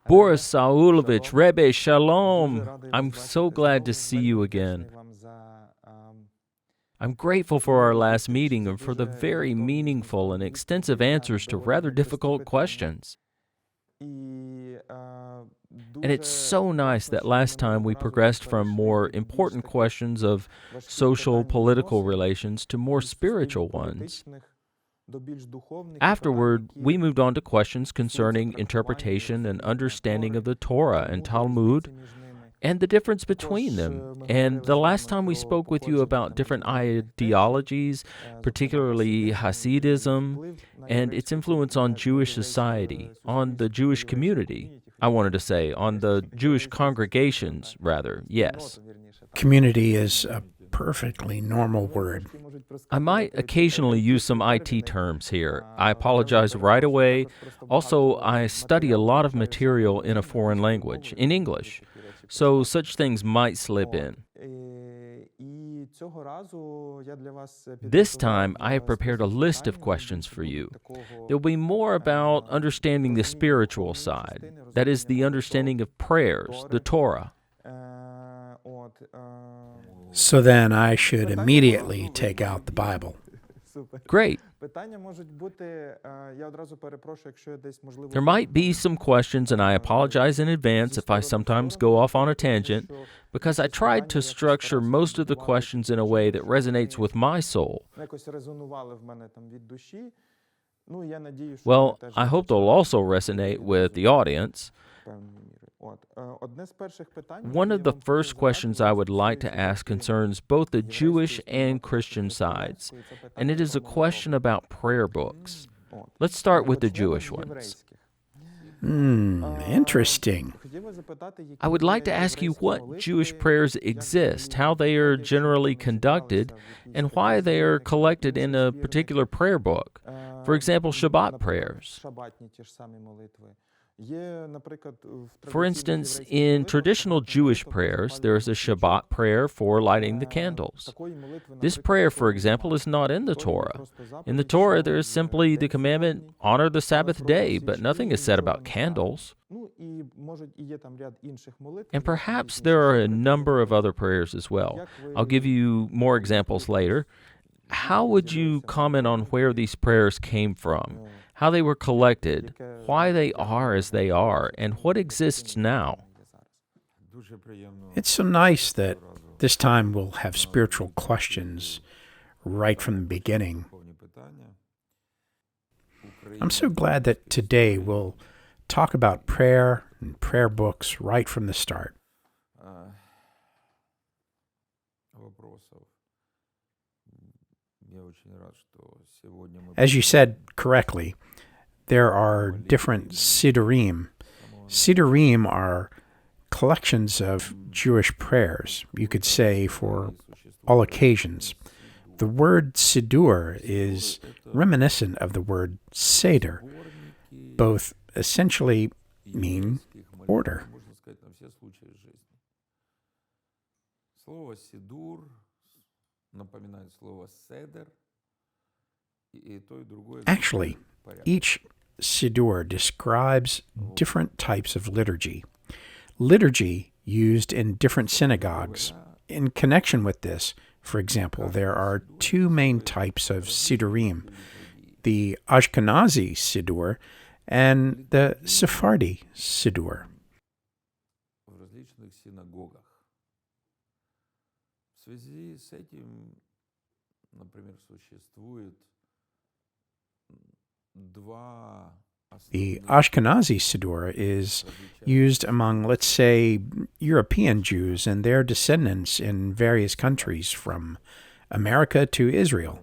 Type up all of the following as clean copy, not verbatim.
Boris Saulovich, Rabbi, Shalom. I'm so glad to see you again. I'm grateful for our last meeting and for the very meaningful and extensive answers to rather difficult questions. And it's so nice that last time we progressed from more important questions of social, political relations to more spiritual ones. Afterward, we moved on to questions concerning interpretation and understanding of the Torah and Talmud, and the difference between them. And the last time we spoke with you about different ideologies, particularly Hasidism, and its influence on Jewish society, on the Jewish community. I wanted to say, on the Jewish congregations, rather, yes. Community is a perfectly normal word. I might occasionally use some IT terms here. I apologize right away. Also, I study a lot of material in a foreign language, in English, so such things might slip in. This time, I have prepared a list of questions for you. There'll be more about understanding the spiritual side, that is, the understanding of prayers, the Torah. So then I should immediately take out the Bible. Great. There might be some questions, and I apologize in advance if I sometimes go off on a tangent, because I tried to structure most of the questions in a way that resonates with my soul. Well, I hope they'll also resonate with the audience. One of the first questions I would like to ask concerns both the Jewish and Christian sides, and it is a question about prayer books. Let's start with the Jewish ones. Interesting. I would like to ask you what Jewish prayers exist, how they are generally conducted, and why they are collected in a particular prayer book. For example, Shabbat prayers. For instance, in traditional Jewish prayers, there is a Shabbat prayer for lighting the candles. This prayer, for example, is not in the Torah. In the Torah, there is simply the commandment, honor the Sabbath day, but nothing is said about candles. And perhaps there are a number of other prayers as well. I'll give you more examples later. How would you comment on where these prayers came from? How they were collected, why they are as they are, and what exists now? It's so nice that this time we'll have spiritual questions right from the beginning. I'm so glad that today we'll talk about prayer and prayer books right from the start. As you said correctly, there are different siddurim. Siddurim are collections of Jewish prayers, you could say, for all occasions. The word siddur is reminiscent of the word seder. Both essentially mean order. Actually, each siddur describes different types of liturgy. Liturgy used in different synagogues. In connection with this, for example, there are two main types of siddurim, the Ashkenazi siddur and the Sephardi siddur. The Ashkenazi siddur is used among, let's say, European Jews and their descendants in various countries from America to Israel.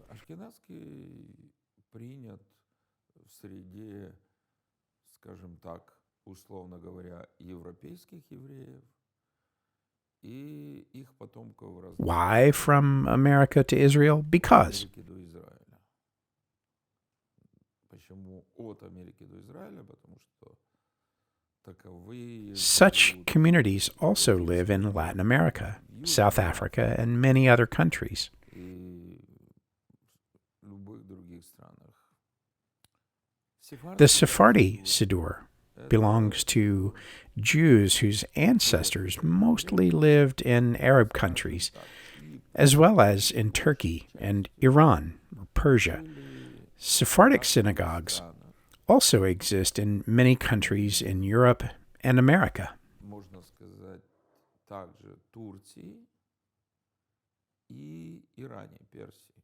Why from America to Israel? Because such communities also live in Latin America, South Africa, and many other countries. The Sephardi siddur belongs to Jews whose ancestors mostly lived in Arab countries, as well as in Turkey and Iran, or Persia. Sephardic synagogues also exist in many countries in Europe and America. Можно сказать, также Турции и Иране, Персии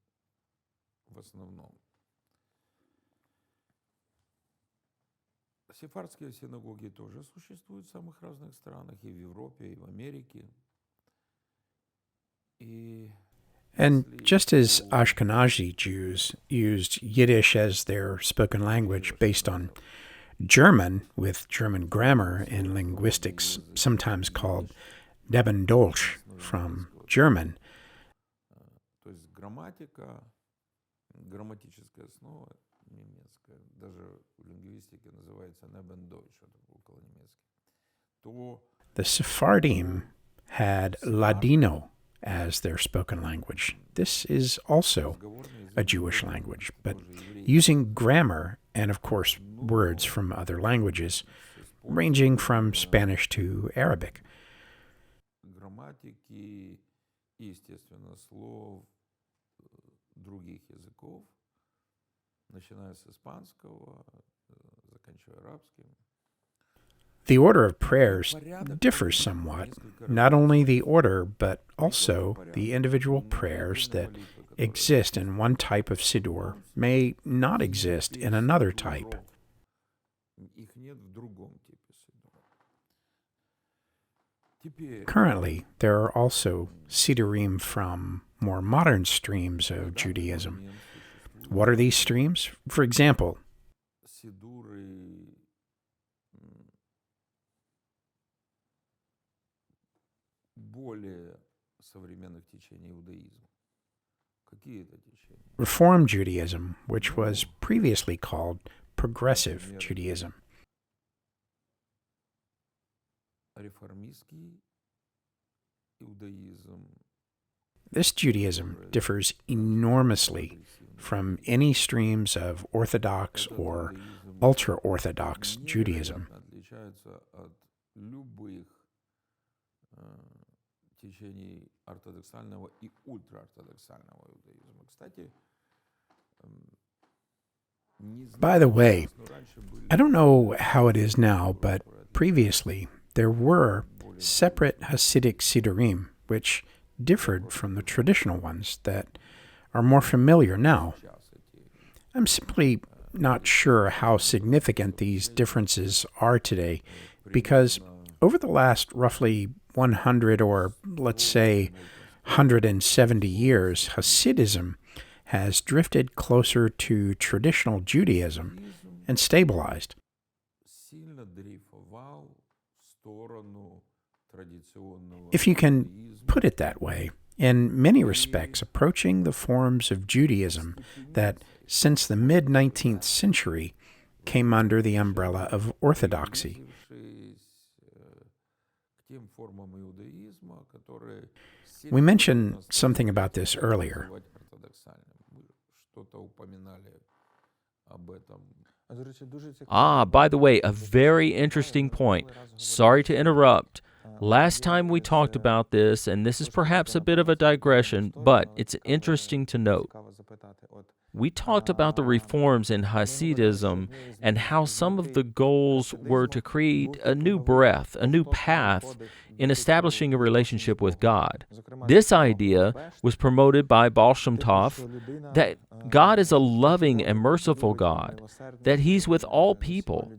в основном. Сефардские синагоги тоже существуют в самых разных странах, и в Европе, и в Америке. And just as Ashkenazi Jews used Yiddish as their spoken language based on German, with German grammar and linguistics, sometimes called Nebendeutsch from German, То есть грамматика, грамматическая основа немецкая, даже в лингвистике называется Nebendeutsch, это около немецкий, то the Sephardim had Ladino as their spoken language. This is also a Jewish language, but using grammar and, of course, words from other languages, ranging from Spanish to Arabic. грамматики и, естественно, слов других языков, начиная с испанского, заканчивая арабским. The order of prayers differs somewhat, not only the order, but also the individual prayers that exist in one type of siddur may not exist in another type. Их нет в другом типе сидура. Теперь Currently, there are also siddurim from more modern streams of Judaism. What are these streams? For example, сидуры более современных течений иудаизма. Какие это течения? Reform Judaism, which was previously called Progressive Judaism. Реформистский иудаизм. This Judaism differs enormously from any streams of Orthodox or ultra-Orthodox Judaism. Отличается от любых течений ортодоксального и ультраортодоксального иудаизма. Кстати, By the way, I don't know how it is now, but previously there were separate Hasidic Siddurim, which differed from the traditional ones that are more familiar now. I'm simply not sure how significant these differences are today, because over the last roughly 100 or, let's say, 170 years, Hasidism has drifted closer to traditional Judaism and stabilized. сильно дрейфовал в сторону традиционного If you can put it that way, in many respects approaching the forms of Judaism that, since the mid-19th century, came under the umbrella of Orthodoxy. к тем формам иудаизма, которые We mentioned something about this earlier. ортодоксальным. Мы что-то упоминали об этом. By the way, a very interesting point. Sorry to interrupt. Last time we talked about this, and this is perhaps a bit of a digression, but it's interesting to note. We talked about the reforms in Hasidism and how some of the goals were to create a new breath, a new path in establishing a relationship with God. This idea was promoted by Baal Shem Tov, that God is a loving and merciful God, that He's with all people.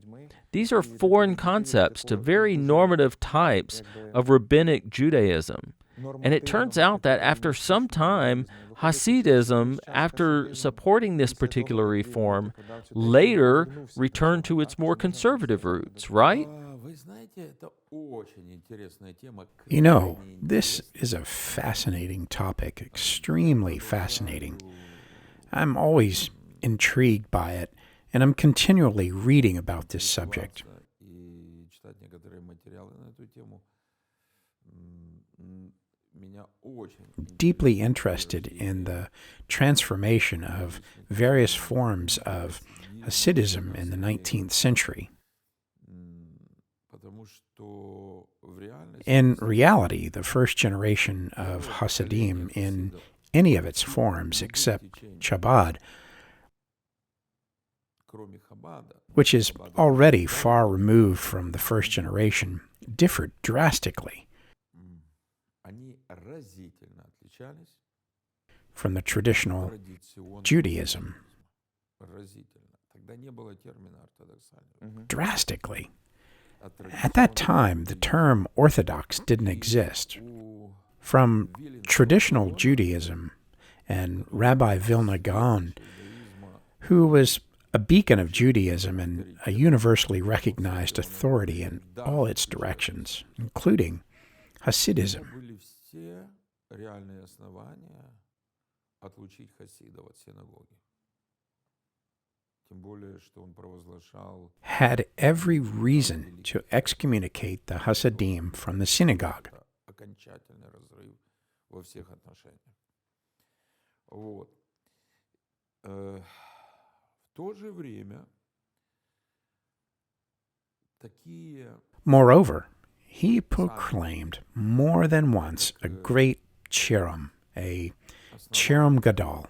These are foreign concepts to very normative types of rabbinic Judaism. And it turns out that after some time, Hasidism, after supporting this particular reform, later returned to its more conservative roots, right? Вы знаете, это очень интересная тема. You know, this is a fascinating topic, extremely fascinating. I'm always intrigued by it, and I'm continually reading about this subject. И читать некоторые материалы на эту тему меня очень Deeply interested in the transformation of various forms of Hasidism in the 19th century. In reality, the first generation of Hasidim in any of its forms except Shabbat, which is already far removed from the first generation, differed drastically from the traditional Judaism. Drastically. At that time, the term Orthodox didn't exist. From traditional Judaism and Rabbi Vilna Gaon, who was a beacon of Judaism and a universally recognized authority in all its directions, including Hasidism. Had every reason to excommunicate the Hasidim from the synagogue. Moreover, he proclaimed more than once a great cherem, a cherem gadol,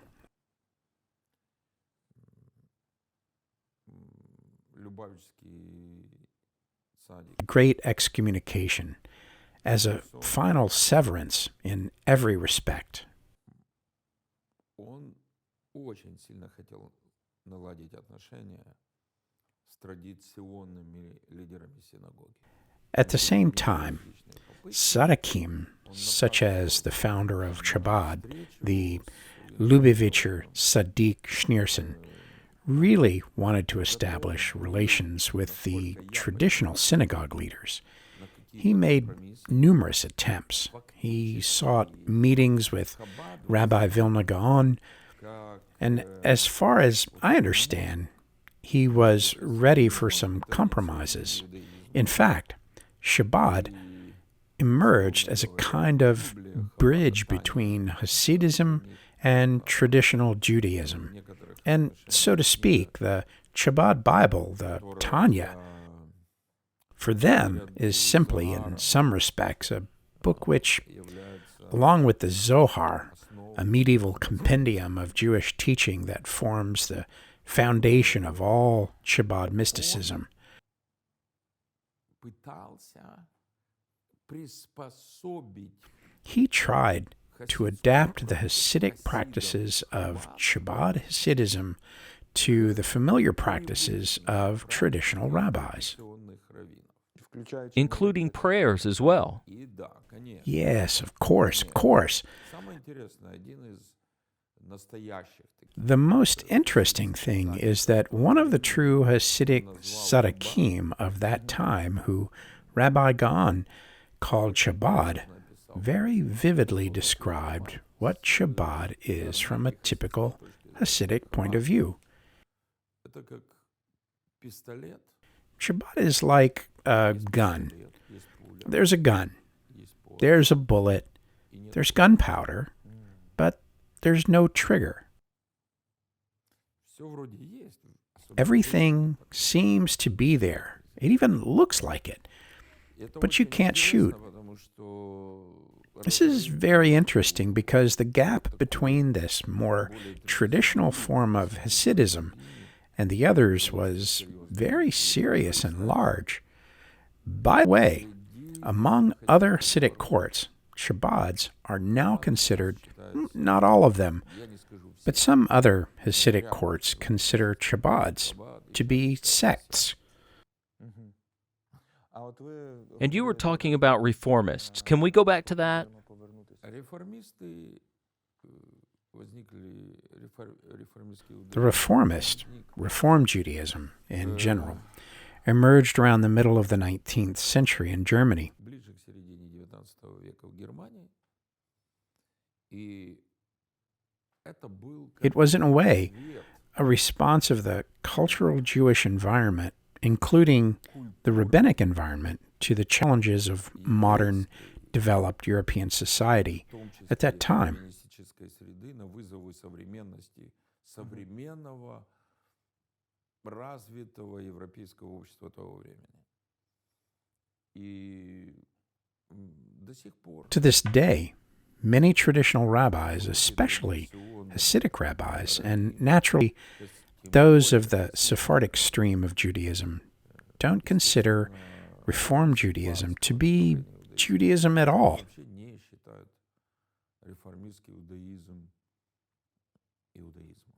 great excommunication, as a final severance in every respect. At the same time, Tzaddikim, such as the founder of Chabad, the Lubavitcher Tzaddik Schneerson, really wanted to establish relations with the traditional synagogue leaders. He made numerous attempts. He sought meetings with Rabbi Vilna Gaon, and as far as I understand, he was ready for some compromises. In fact, Shabbat emerged as a kind of bridge between Hasidism and traditional Judaism. And so to speak, the Shabbat Bible, the Tanya, for them is simply, in some respects, a book which, along with the Zohar, a medieval compendium of Jewish teaching that forms the foundation of all Shabbat mysticism, he tried to adapt the Hasidic practices of Shabbat Hasidism to the familiar practices of traditional rabbis. Including prayers as well. Yes, of course. The most interesting thing is that one of the true Hasidic tzaddikim of that time, who Rabbi Gaon called Shabbat, very vividly described what Shabbat is from a typical Hasidic point of view. Shabbat is like a gun. There's a gun, there's a bullet, there's gunpowder, but there's no trigger. Everything seems to be there. It even looks like it, but you can't shoot. This is very interesting because the gap between this more traditional form of Hasidism and the others was very serious and large. By the way, among other Hasidic courts, Shabbads are now considered, not all of them, but some other Hasidic courts consider Shabbads to be sects. And you were talking about reformists. Can we go back to that? The Reform Judaism in general, emerged around the middle of the 19th century in Germany. It was, in a way, a response of the cultural Jewish environment, including the rabbinic environment, to the challenges of modern, developed European society at that time. развитого европейского общества того времени. И до сих пор To this day, many traditional rabbis, especially Hasidic rabbis, and naturally those of the Sephardic stream of Judaism, don't consider Reform Judaism to be Judaism at all. вообще не считают реформистский иудаизм иудаизмом.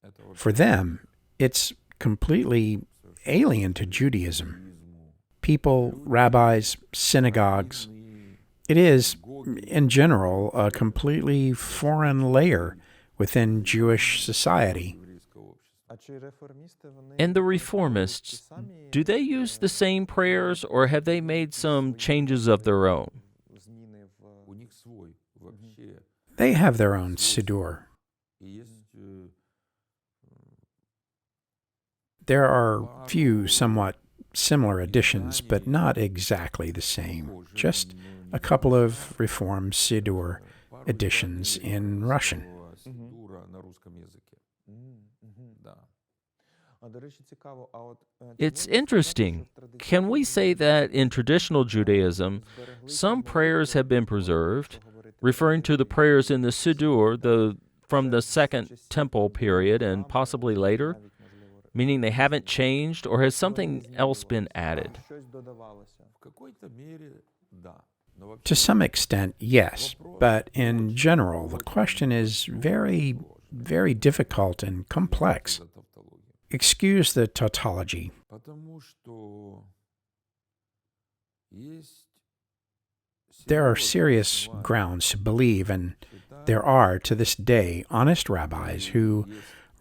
Это вот For them, it's completely alien to Judaism. People, rabbis, synagogues, it is, in general, a completely foreign layer within Jewish society. еврейского общества. And the reformists, do they use the same prayers or have they made some changes of their own? У них свой вообще. They have their own siddur. И есть There are few somewhat similar additions, but not exactly the same. Just a couple of Reform siddur editions in Russian. сидура на русском языке. Да. It's interesting. Can we say that in traditional Judaism, some prayers have been preserved, referring to the prayers in the siddur from the Second Temple period and possibly later, meaning they haven't changed, or has something else been added? В какой-то мере да. Но вообще To some extent, yes, but in general, the question is very, very difficult and complex. это тавтология. Excuse the tautology. Потому что есть There are serious grounds to believe, and there are, to this day, honest rabbis who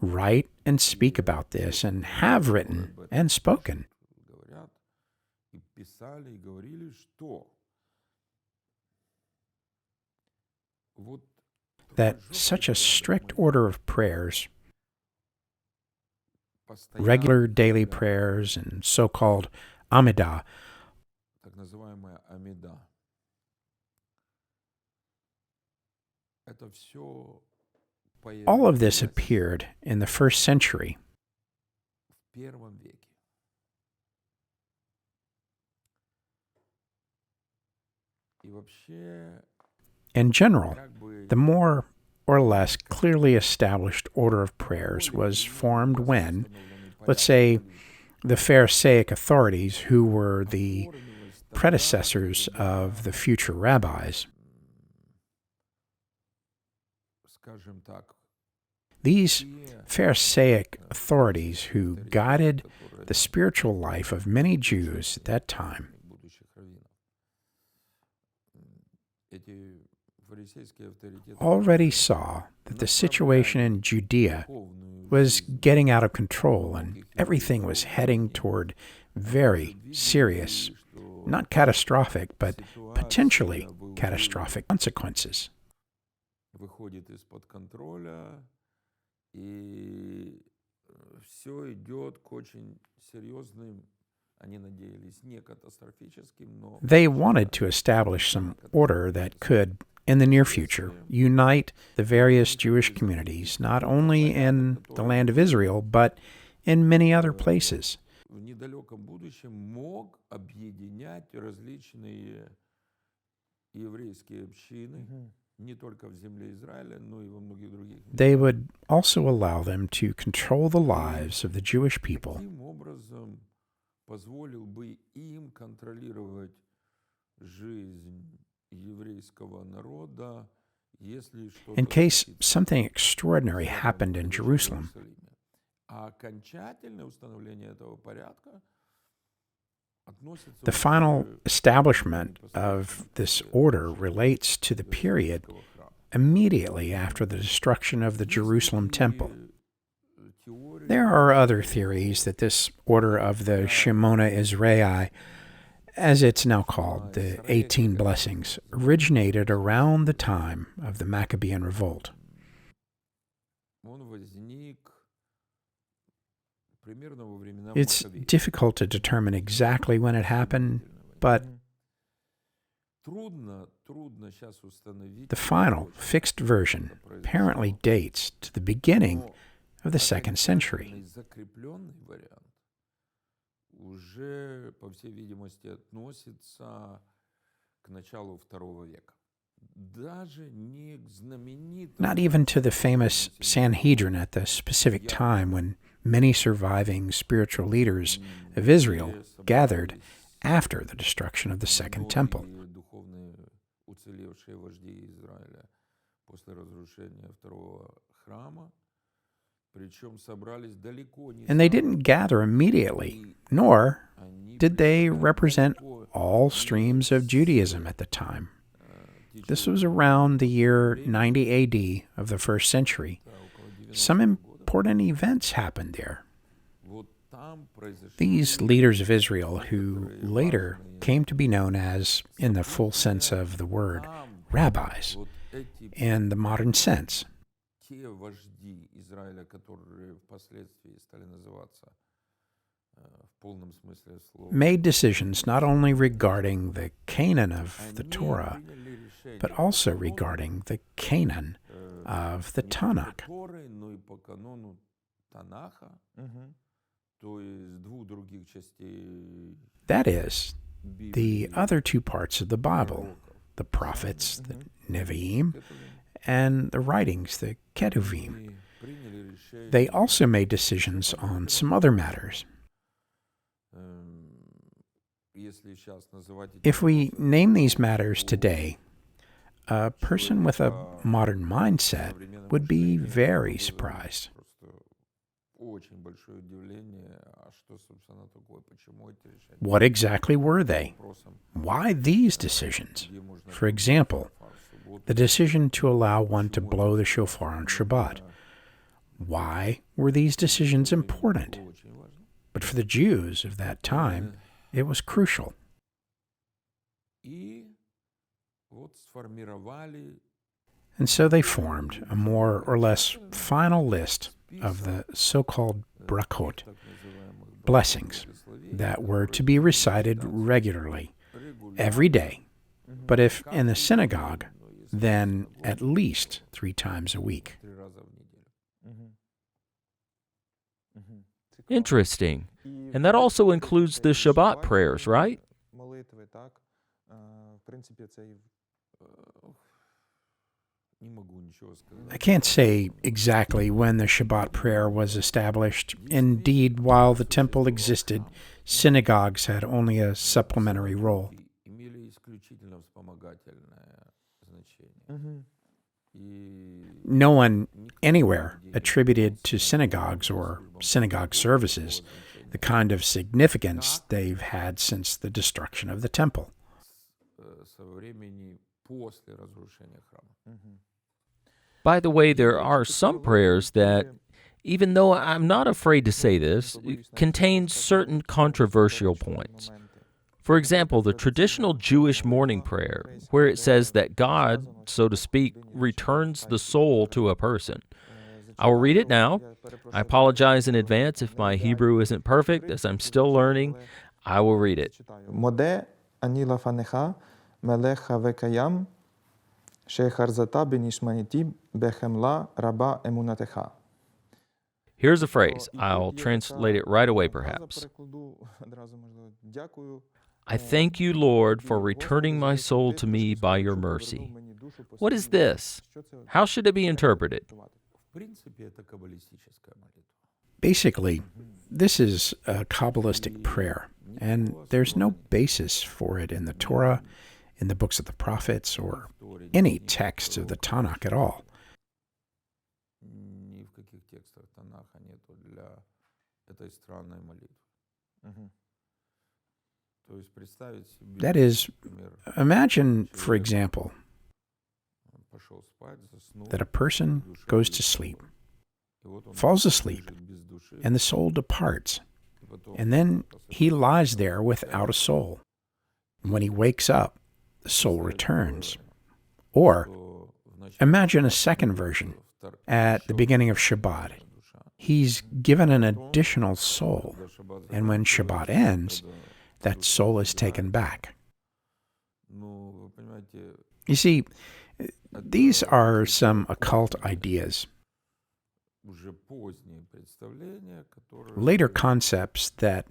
write and speak about this and have written and spoken. говорят и писали и говорили, что вот That such a strict order of prayers, постоянно regular daily prayers and so-called Amidah, так называемая амида, это все all of this appeared in the first century. в первом веке. И вообще, In general, как бы the more or less clearly established order of prayers was formed when, let's say, the Pharisaic authorities, who were the predecessors of the future rabbis, скажем так, these Pharisaic authorities who guided the spiritual life of many Jews at that time, будущих раввинов, эти фарисейские авторитеты already saw that the situation in Judea духовную was getting out of control and everything was heading toward very serious, not catastrophic, but potentially catastrophic consequences. выходит из-под контроля, и все идет к очень серьезным, они надеялись, не катастрофическим, но They wanted to establish some order that could, in the near future, unite the various Jewish communities, not only in the land of Israel, but in many other places. в недалеком будущем мог объединять различные еврейские общины, не только в земле Израиля, но и во многих других местах. They would also allow them to control the lives of the Jewish people Таким образом позволил бы им контролировать жизнь еврейского народа, если что-то in case случится something extraordinary в happened in Jerusalem. Иерусалиме. А окончательное установление этого порядка относится The уже final к establishment of this order relates to the period Иерусалимского храма. immediately after the destruction of the Jerusalem temple. Теории There are other theories that this order of the Shemona Israeli, as it's now called, the 18 blessings, originated around the time of the Maccabean revolt. он возник примерно во времена It's Маккавеев. difficult to determine exactly when it happened, but Трудно сейчас установить the final, fixed version apparently dates to the beginning of the 2nd century. Закрепленный вариант уже, по всей видимости, относится к началу II века. Даже не к знаменитому... Not even to the famous Sanhedrin at the specific time when many surviving spiritual leaders of Israel gathered after the destruction of the Second Temple. Духовные уцелевшие вожди Израиля после разрушения второго храма, причем собрались далеко не... And they didn't gather immediately, nor did they represent all streams of Judaism at the time. This was around the year 90 AD of the 1st century. Some important events happened there. These leaders of Israel, who later came to be known as, in the full sense of the word, rabbis, in the modern sense, Те вожди Израиля, которые впоследствии стали называться в полном смысле слова, made decisions not only regarding the canon of the Torah, but also regarding the canon of the Tanakh. Торы, но и по канону Танаха, то есть двух других частей That is, the other two parts of the Bible, the prophets, the Nevi'im, and the writings, the Ketuvim. приняли решение. They also made decisions on some other matters. Если сейчас называть эти If we name these matters today, a person with a modern mindset would be very surprised. просто очень большое удивление, а что, собственно, такое, почему эти решения What exactly were they? вопросом, Why these decisions? где можно For example, в субботу, the decision to allow one to blow the shofar on Shabbat. Why were these decisions important? было очень важно. But for the Jews of that time, it was crucial. И вот сформировали And so they formed a more or less final list of the so-called brachot, так называемых blessings, благословений, that were to be recited regularly, every day, but if in the synagogue, then at least 3 times a week. 3 раза в неделю. Interesting. And that also includes the Shabbat prayers, right? Молитви, так. В принципі, це і Не могу ничего сказать. I can't say exactly when the Shabbat prayer was established. Indeed, while the temple existed, synagogues had only a supplementary role. Имели исключительно вспомогательное значение. И No one anywhere attributed to synagogues or synagogue services the kind of significance they've had since the destruction of the temple. со времени после разрушения храма. By the way, there are some prayers that, even though I'm not afraid to say this, contain certain controversial points. For example, the traditional Jewish morning prayer, where it says that God, so to speak, returns the soul to a person. I will read it now. I apologize in advance if my Hebrew isn't perfect, as I'm still learning. I will read it. Моде аніла фанеха мелеха векаям шехарзата бенишманіті бехемла раба емунатеха. Here's a phrase. I'll translate it right away, perhaps. Дякую. I thank you, Lord, for returning my soul to me by your mercy. What is this? How should it be interpreted? В принципе, это каббалистическая молитва. Basically, this is a Kabbalistic prayer, and there's no basis for it in the Torah, in the books of the prophets, or any texts of the Tanakh at all. Ни в каких текстах Танаха нету для этой странной молитвы. То есть представить себе, That is, например, imagine, for example, пошел спать, заснул, that a person goes to sleep, и вот он falls asleep, лежит без души, and the soul departs, и потом and then he lies there without a soul. When he wakes up, the soul returns. Or то в начале imagine a second version. At the beginning of Shabbat, he's given an additional soul, and when Shabbat ends, that soul is taken back. Ну, вы понимаете, You see, these are some occult ideas. уже поздние представления, которые later concepts that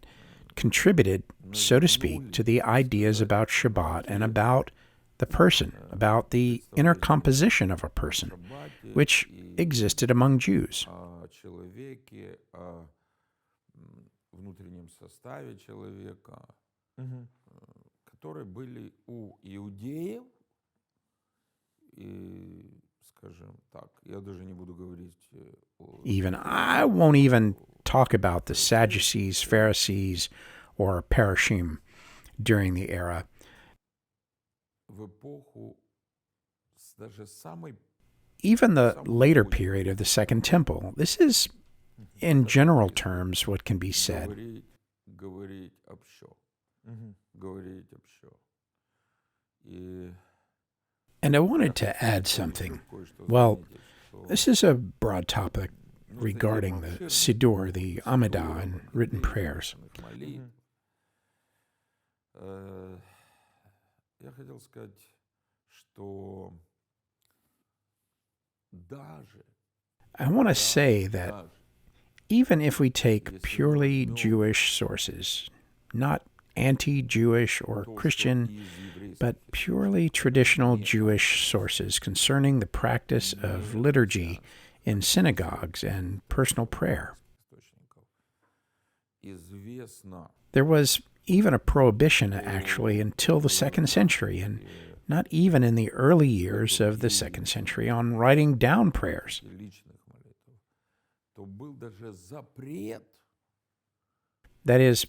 contributed, so to speak, to the ideas about Shabbat and about the person, about the inner composition of a person, which existed among Jews. о человеке, о внутреннем составе человека, которые были у иудеев, и, скажем так, я даже не буду говорить Even I won't even talk about the Sadducees, Pharisees, or Parashim during the era. в эпоху даже самой Even the later period of the Second Temple. This is, in general terms, what can be said. говорить общо. Говорить общо. И And I wanted to add something. Well, this is a broad topic regarding the siddur, the Amidah, and written prayers. Я хотел сказать, что даже I want to say that even if we take purely Jewish sources, not anti-Jewish or Christian, but purely traditional Jewish sources concerning the practice of liturgy in synagogues and personal prayer, известно, there was even a prohibition actually until the 2nd century, and not even in the early years of the 2nd century, on writing down prayers. личных молитв, то был даже запрет That is,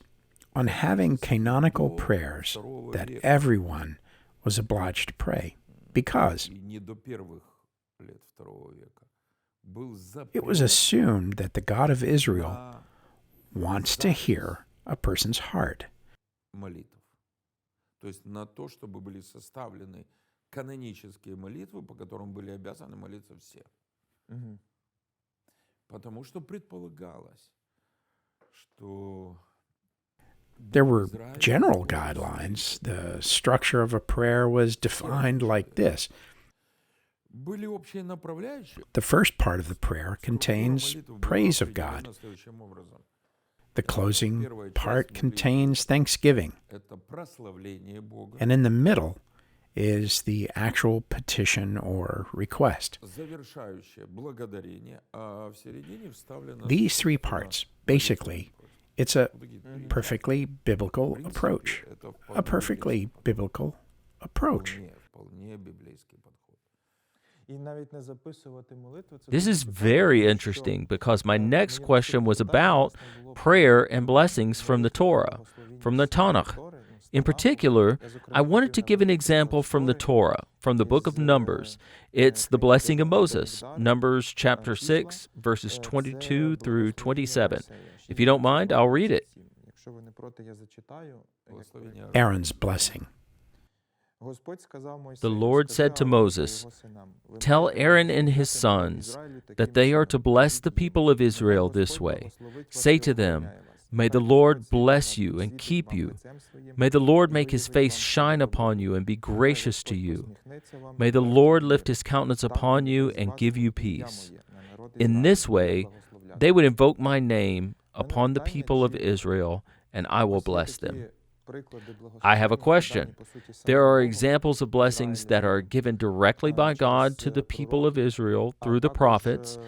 on having canonical prayers that everyone was obliged to pray, because и не до первых лет II века. Был it was запрет assumed that the God of Israel на wants to hear a person's heart. молитв. То есть на то, чтобы были составлены канонические молитвы, по которым были обязаны молиться все. Потому что предполагалось, что There were general guidelines. The structure of a prayer was defined like this. были общие направляющие. The first part of the prayer contains praise of God. Следующим образом. The closing part contains thanksgiving. Это прославление Бога. And in the middle is the actual petition or request. Завершающее благодарение, а в середине вставлено These three parts, basically, it's a perfectly biblical approach. A perfectly biblical approach. вполне библейский подход. І навіть не записувати молитви. This is very interesting because my next question was about prayer and blessings from the Torah, from the Tanakh. In particular, I wanted to give an example from the Torah, from the book of Numbers. It's the blessing of Moses, Numbers chapter 6, verses 22 through 27. If you don't mind, I'll read it. Якщо ви не проти, я зачитаю. Благословение Aaron's blessing. The Lord said to Moses, "Tell Aaron and his sons that they are to bless the people of Israel this way. Say to them, May the Lord bless you and keep you. May the Lord make his face shine upon you and be gracious to you. May the Lord lift his countenance upon you and give you peace." In this way, they would invoke my name upon the people of Israel, and I will bless them. I have a question. There are examples of blessings that are given directly by God to the people of Israel through the prophets,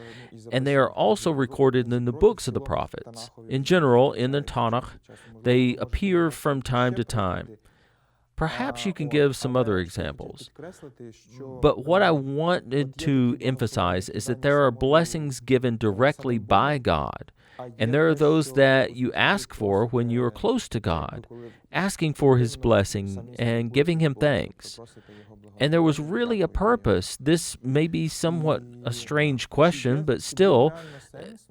and they are also recorded in the books of the prophets. In general, in the Tanakh, they appear from time to time. Perhaps you can give some other examples. But what I wanted to emphasize is that there are blessings given directly by God, and there are those that you ask for when you are close to God, asking for his blessing and giving him thanks. And there was really a purpose. This may be somewhat a strange question, but still,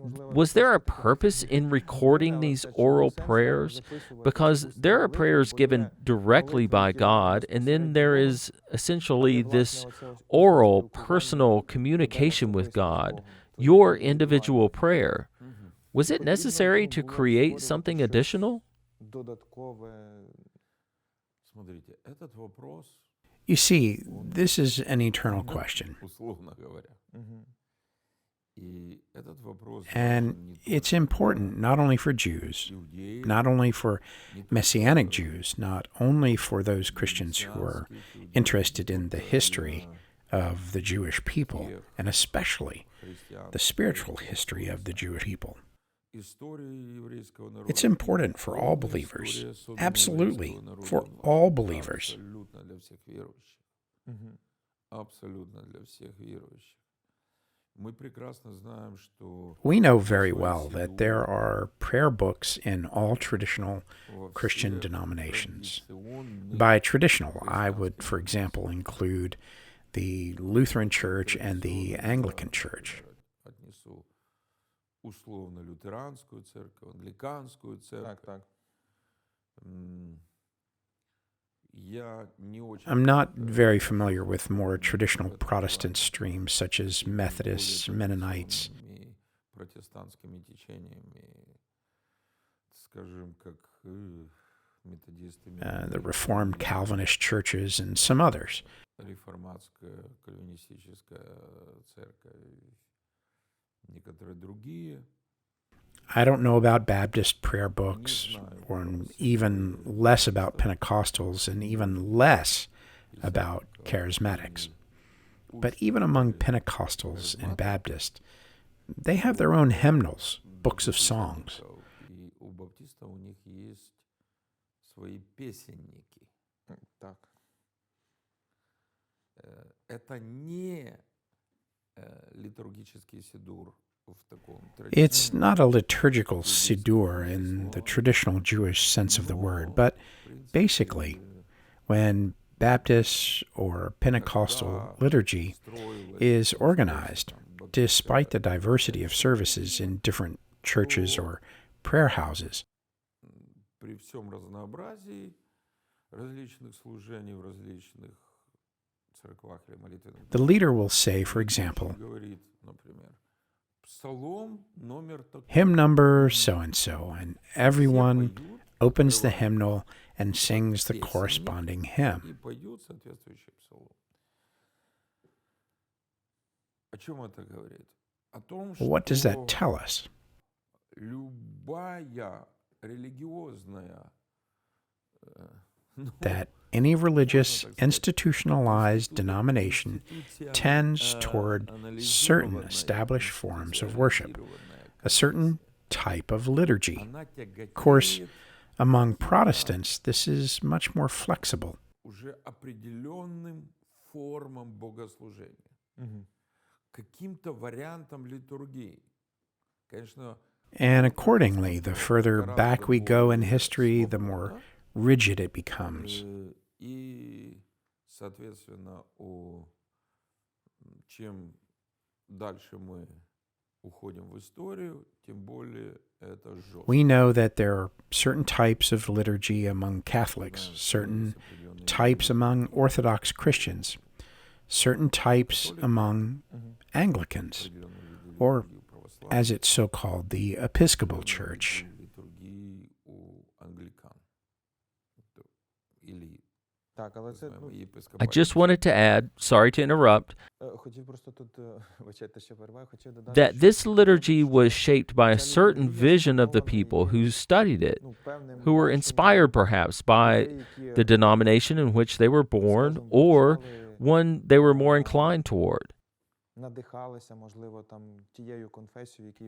was there a purpose in recording these oral prayers? Because there are prayers given directly by God, and then there is essentially this oral, personal communication with God, your individual prayer. Was it necessary to create something additional? Смотрите, этот вопрос, You see, this is an eternal question. условно говоря, And it's important not only for Jews, not only for Messianic Jews, not only for those Christians who are interested in the history of the Jewish people, and especially the spiritual history of the Jewish people. It's important for all believers, absolutely, for all believers. We know very well that there are prayer books in all traditional Christian denominations. By traditional, I would, for example, include the Lutheran Church and the Anglican Church. I'm not very familiar with more traditional Protestant streams such as Methodists, Mennonites, the Reformed Calvinist churches, and some others. I don't know about Baptist prayer books, or even less about Pentecostals, and even less about Charismatics. But even among Pentecostals and Baptists, they have their own hymnals, books of songs. It's not a liturgical siddur in the traditional Jewish sense of the word, but basically, when Baptist or Pentecostal liturgy is organized, despite the diversity of services in different churches or prayer houses, the leader will say, for example, hymn number so-and-so, and everyone opens the hymnal and sings the corresponding hymn. What does that tell us? That any religious, institutionalized denomination tends toward certain established forms of worship, a certain type of liturgy. Of course, among Protestants, this is much more flexible. And accordingly, the further back we go in history, the more rigid it becomes. We know that there are certain types of liturgy among Catholics, certain types among Orthodox Christians, certain types among Anglicans, or as it's so called, the Episcopal Church. I just wanted to add, sorry to interrupt, that this liturgy was shaped by a certain vision of the people who studied it, who were inspired perhaps by the denomination in which they were born or one they were more inclined toward.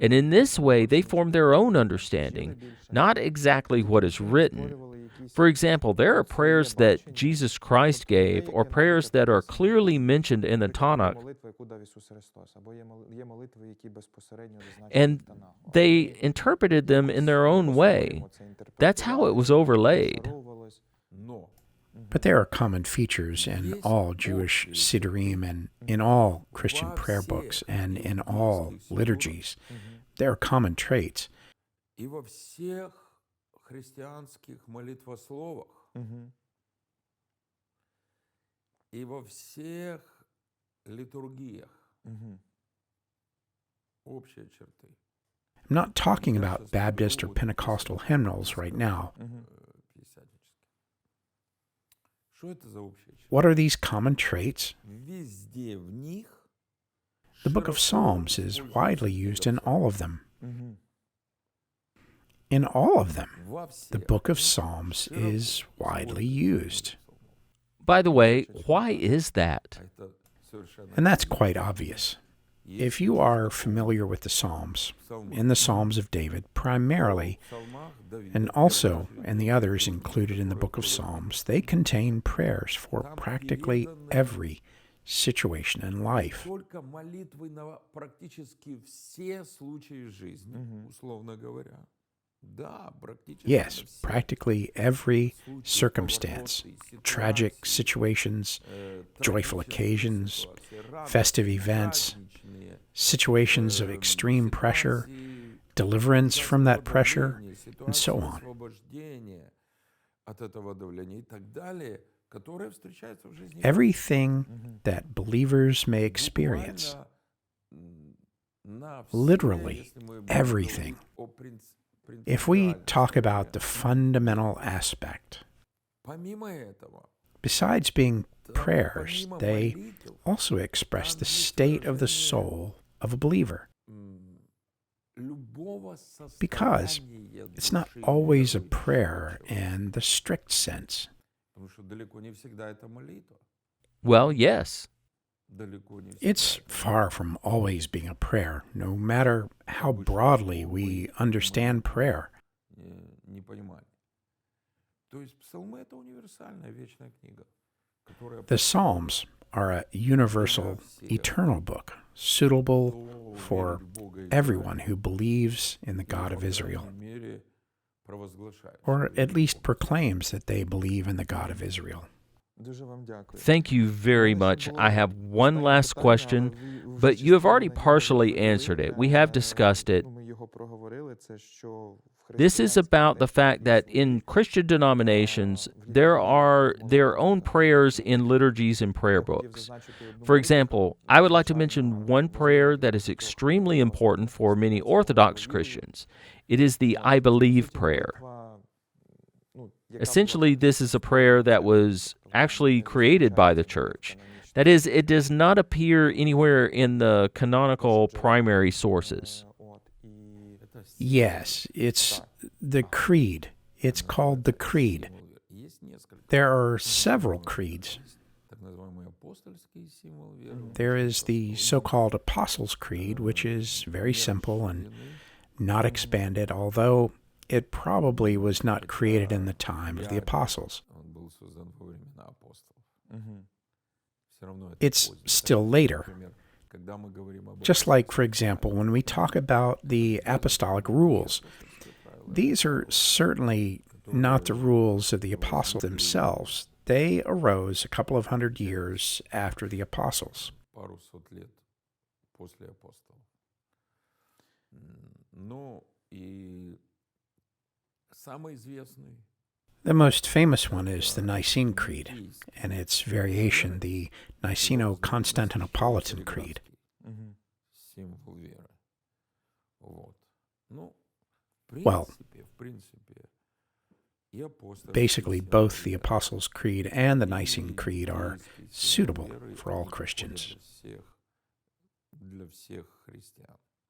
And in this way, they formed their own understanding, not exactly what is written. For example, there are prayers that Jesus Christ gave, or prayers that are clearly mentioned in the Tanakh, and they interpreted them in their own way. That's how it was overlaid. But there are common features in all Jewish siddurim and in all Christian prayer books and in all liturgies. There are common traits. I'm not talking about Baptist or Pentecostal hymnals right now. What are these common traits? The book of Psalms is widely used in all of them. In all of them, the book of Psalms is widely used. By the way, why is that? And that's quite obvious. If you are familiar with the Psalms, in the Psalms of David primarily, and also in the others included in the book of Psalms, they contain prayers for practically every situation in life. Только молитвы на практически все случаи жизни, условно говоря. Да, практически Yes, на все. practically every circumstance, tragic situations, joyful occasions, festive events, situations of extreme pressure, deliverance from that pressure, and so on. Освобождение от этого давления и так далее, которое встречается в жизни. Everything that believers may experience, literally everything. If we talk about the fundamental aspect, Помимо этого, besides being prayers, they also express the state of the soul of a believer, любого because состояния it's not души always a верующего, prayer in the strict sense. потому что далеко не всегда это молитва. Well, yes. Далеко не всегда. It's far from always being a prayer, no matter how broadly we understand prayer. Не понимали. То есть псалмы — это универсальная вечная книга, которая The Psalms are a universal, eternal book, suitable for everyone who believes in the God of Israel, мере провозглашает. or at least proclaims that they believe in the God of Israel. Дуже вам дякую. Thank you very much. I have one last question, but you have already partially answered it. We have discussed it. Ми його проговорили. Це що в This is about the fact that in Christian denominations, there are their own prayers in liturgies and prayer books. For example, I would like to mention one prayer that is extremely important for many Orthodox Christians. It is the I believe prayer. Essentially, this is a prayer that was actually created by the church. That is, it does not appear anywhere in the canonical primary sources. Yes, it's the creed. It's called the creed. Есть несколько There are several creeds. так называемый апостольский символ веры. There is the so-called Apostles' Creed, which is very simple and not expanded, although it probably was not created in the time of the apostles. Он был создан во времена апостолов. Все равно это It's поздний. still later. Например, когда мы говорим об Just like, for example, when we talk about the apostolic rules, these are certainly not the rules of the apostles themselves. They arose a couple of hundred years after the apostles. пару сот лет после апостолов. Ну и самый известный The most famous one is the Nicene Creed, and its variation, the Niceno-Constantinopolitan Creed. символ веры. Вот. Ну, в Well, принципе, и апостольский Basically, символ both the веры, Apostles' Creed and the Nicene и Creed are еврейский символ suitable веры, for all они подходят Christians. для всех христиан.